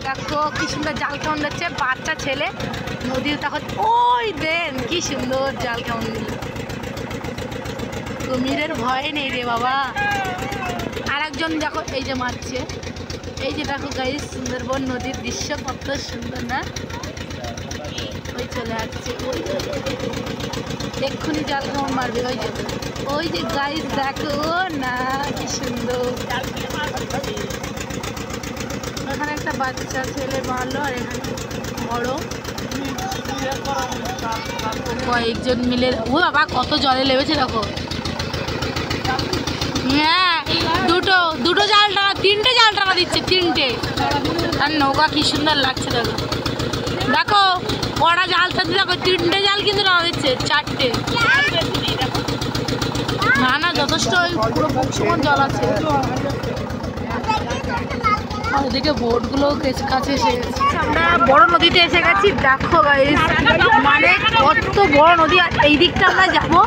দেখো কি সুন্দর জাল কেমন যাচ্ছে, বাচ্চা ছেলে নদীর তখন ওই দেন কি সুন্দর জাল কেমন দিল। কুমিরের ভয় নেই রে বাবা। আর একজন দেখো এই যে মারছে, এই যে দেখো গাইস সুন্দরবন নদীর দৃশ্য কত সুন্দর না। ওই চলে আসছে, ওই এক্ষুনি জাল কেমন মারবে। ওই যে গাইস দেখো না কি সুন্দর। এখানে একটা বাচ্চা ছেলে মারলো আর এখানে বড় কয়েকজন মিলে। ও বাবা কত জলে লেগেছে দেখো। হ্যাঁ দুটো জাল টানা, তিনটে জাল টানা দিচ্ছে, তিনটে। আর নৌকা কি সুন্দর লাগছে দেখো। দেখো কড়া জাল টানতে দেখো, তিনটে জাল কিন্তু টানা দিচ্ছে, চারটে না যথেষ্ট। পুরো বুক সমান জল আছে। আর এদিকে বোটগুলো কাছে এসে গেছে। আমরা বড় নদীতে এসে গেছি দেখো গাইস, মানে কত বড় নদী। আর এই দিকটা আমরা যাবো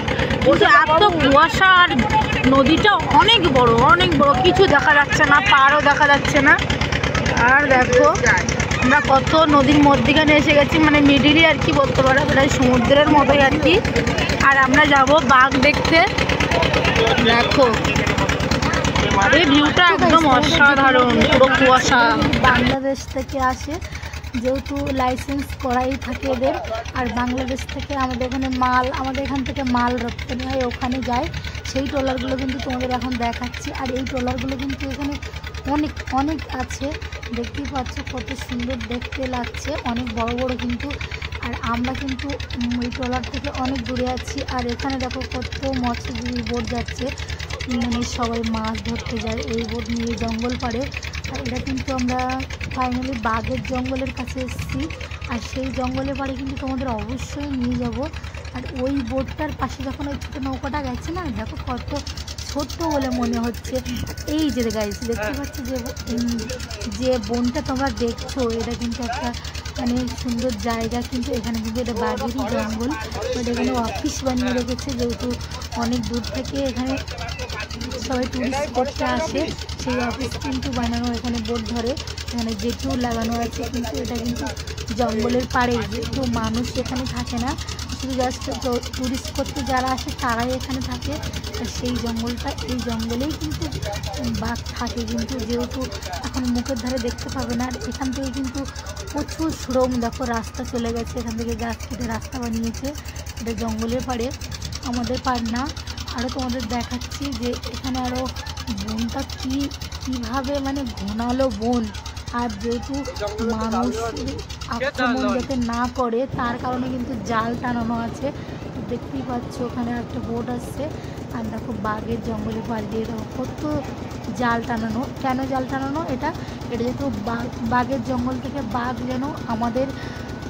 কিন্তু এত কুয়াশা, আর নদীটা অনেক বড় কিছু দেখা যাচ্ছে না, পাড়ও দেখা যাচ্ছে না। আর দেখো আমরা কত নদীর মধ্যখানে এসে গেছি, মানে মিডিলে আর কি বলতে পারো, প্রায় সমুদ্রের মতোই আর কি। আর আমরা যাব বাঘ দেখতে। দেখো এই ভিউটা একদম অসাধারণ, পুরো কুয়াশা। বাংলাদেশ থেকে আসে, যেহেতু লাইসেন্স করাই থাকে এদের। আর বাংলাদেশ থেকে আমাদের এখান থেকে মাল রপ্তানি হয়, ওখানে যায়। সেই ট্রলারগুলো কিন্তু তোমাদের এখন দেখাচ্ছি। আর এই ট্রলারগুলো কিন্তু এখানে অনেক আছে, দেখতেই পাচ্ছ কত সুন্দর দেখতে লাগছে, অনেক বড় বড় কিন্তু। আর আমরা কিন্তু এই ট্রলার থেকে অনেক দূরে আছি। আর এখানে দেখো কত মৎস্যজীবী বোট যাচ্ছে, মানে সবাই মাছ ধরতে যায় এই বোট নিয়ে জঙ্গল পাড়ে। আর এটা কিন্তু আমরা ফাইনালি বাঘের জঙ্গলের কাছে এসেছি। আর সেই জঙ্গলের পাড়ে কিন্তু তোমাদের অবশ্যই নিয়ে যাব। আর ওই বোটটার পাশে যখন ওই ছোটো নৌকাটা গেছে না, দেখো কত ছোট্ট বলে মনে হচ্ছে। এই যে গাইস দেখতে পাচ্ছ যে বনটা তোমরা দেখছো, এটা কিন্তু একটা মানে সুন্দর জায়গা। কিন্তু এখানে কিন্তু এটা বাঘেরই জঙ্গল। বাট এখানে অফিস বানিয়ে রেখেছে, যেহেতু অনেক দূর থেকে এখানে সবাই টুরিস্ট করতে আসে, সেই অফিস কিন্তু বানানো। এখানে বোট ধরে, এখানে জেটিও লাগানো আছে। কিন্তু এটা কিন্তু জঙ্গলের পাড়ে, যেহেতু মানুষ এখানে থাকে না, শুধু জাস্ট টুরিস্ট করতে যারা আসে তারাই এখানে থাকে। সেই জঙ্গলটা, এই জঙ্গলেই কিন্তু বাঘ থাকে। কিন্তু যেহেতু এখন মুখের ধারে দেখতে পাবে না। আর এখান থেকে কিন্তু প্রচুর শ্রম, দেখো রাস্তা চলে গেছে, এখান থেকে গাছ কেটে রাস্তা বানিয়েছে। এটা জঙ্গলের পাড়ে, আমাদের পাড় না। আরও তোমাদের দেখাচ্ছি যে এখানে আরও বনটা কীভাবে মানে ঘনালো বন। আর যেহেতু মানুষ আক্রমণ যাতে না করে তার কারণে কিন্তু জাল টানানো আছে। দেখতেই পাচ্ছ ওখানে একটা বোট আসছে। আর দেখো বাঘের জঙ্গলে পাড় দিয়ে দেখো কত জাল টানানো। কেন জাল টানানো? এটা যেহেতু বাঘের জঙ্গল থেকে বাঘ যেন আমাদের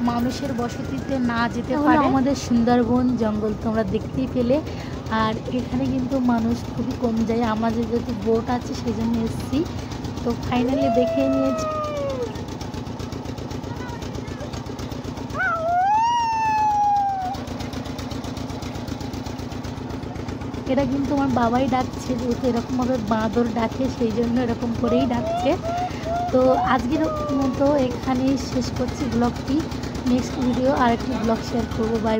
মানুষের বসতিতে না যেতে পারে। আমাদের সুন্দরবন জঙ্গল তোমরা দেখতেই পেলে। আর এখানে কিন্তু মানুষ খুবই কম যায়, আমাদের যেহেতু বোট আছে সেই জন্য এসেছি। তো ফাইনালি দেখে নিয়েছি। এটা কিন্তু আমার বাবাই ডাকছে, যেহেতু এরকমভাবে বাঁদর ডাকে সেই জন্য এরকম করেই ডাকছে। তো আজকের মতো এখানেই শেষ করছি ব্লগটি। নেক্সট ভিডিও আরেকটি ব্লগ শেয়ার করবো। বাই।